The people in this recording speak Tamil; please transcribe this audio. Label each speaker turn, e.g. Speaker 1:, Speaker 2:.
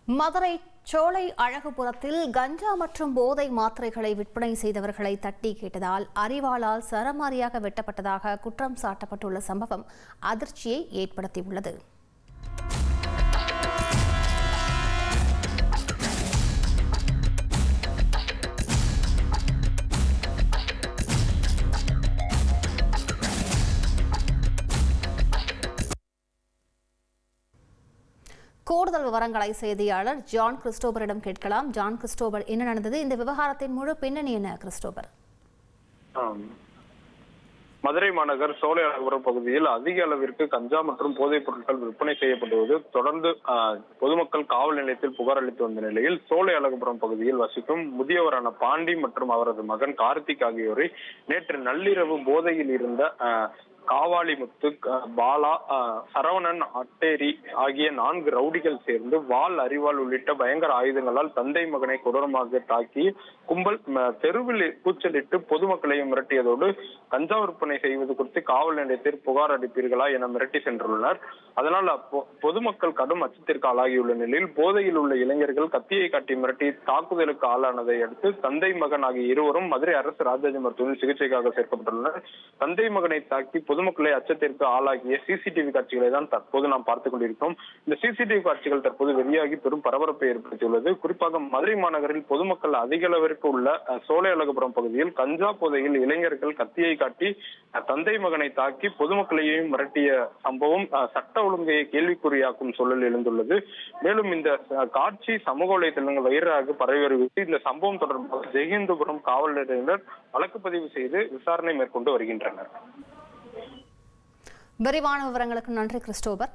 Speaker 1: மதுரை சோலை அழகுபுரத்தில் கஞ்சா மற்றும் போதை மாத்திரைகளை விற்பனை செய்தவர்களை தட்டி கேட்டதால் அரிவாளால் சரமாரியாக வெட்டப்பட்டதாக குற்றம் சாட்டப்பட்டுள்ள சம்பவம் அதிர்ச்சியை ஏற்படுத்தியுள்ளது. கூடுதல் விவரங்களை செய்தியாளர் ஜான் கிறிஸ்டோபரிடம் கேட்கலாம். ஜான் கிறிஸ்டோபர், என்ன நடந்தது? இந்த விவகாரத்தின் முழு பின்னணி என்ன கிறிஸ்டோபர்?
Speaker 2: மதுரை மாநகர் சோலை அழகுபுரம் பகுதியில் அதிக அளவிற்கு கஞ்சா மற்றும் போதைப் பொருட்கள் விற்பனை செய்யப்படுவது தொடர்ந்து பொதுமக்கள் காவல் நிலையத்தில் புகார் அளித்து வந்த நிலையில் சோலை அழகுபுரம் பகுதியில் வசிக்கும் முதியவரான பாண்டி மற்றும் அவரது மகன் கார்த்திக் ஆகியோரை நேற்று நள்ளிரவு போதையில் இருந்த காவாலிமுத்து, பாலா, சரவணன், அட்டேரி ஆகிய 4 ரவுடிகள் சேர்ந்து வாள், அரிவாள் உள்ளிட்ட பயங்கர ஆயுதங்களால் தந்தை மகனை கொடூரமாக தாக்கி கும்பல் தெருவில் கூச்சலிட்டு பொதுமக்களையும் மிரட்டியதோடு கஞ்சா விற்பனை செய்வது குறித்து காவல் நிலையத்தில் புகார் அளிப்பீர்களா என மிரட்டி சென்றுள்ளனர். அதனால் பொதுமக்கள் கடும் அச்சத்திற்கு ஆளாகியுள்ள நிலையில் போதையில் உள்ள இளைஞர்கள் கத்தியை காட்டி மிரட்டி தாக்குதலுக்கு ஆளானதை அடுத்து தந்தை மகன் ஆகிய இருவரும் மதுரை அரசு ராஜாஜி மருத்துவமனையில் சிகிச்சைக்காக சேர்க்கப்பட்டுள்ளனர். தந்தை மகனை தாக்கி பொதுமக்களை அச்சத்திற்கு ஆளாகிய சிசிடிவி காட்சிகளை தான் தற்போது நாம் பார்த்துக் கொண்டிருக்கிறோம். இந்த சிசிடிவி காட்சிகள் தற்போது வெளியாகி பெரும் பரபரப்பை ஏற்படுத்தியுள்ளது. குறிப்பாக மதுரை மாநகரில் பொதுமக்கள் அதிக அளவிற்கு உள்ள சோலை அழகுபுரம் பகுதியில் கஞ்சா போதையில் இளைஞர்கள் கத்தியை காட்டி தந்தை மகனை தாக்கி பொதுமக்களையும் மிரட்டிய சம்பவம் சட்ட ஒழுங்கை கேள்விக்குறியாக்கும் சூழல் எழுந்துள்ளது. மேலும் இந்த காட்சி சமூக வலைதளங்கள் வைரலாக பரவி வருகிறது. இந்த சம்பவம் தொடர்பாக ஜெயஹிந்துபுரம் காவல் நிலையத்தினர் வழக்கு பதிவு செய்து விசாரணை மேற்கொண்டு வருகின்றனர்.
Speaker 1: விரிவான விவரங்களுக்கு நன்றி கிறிஸ்டோபர்.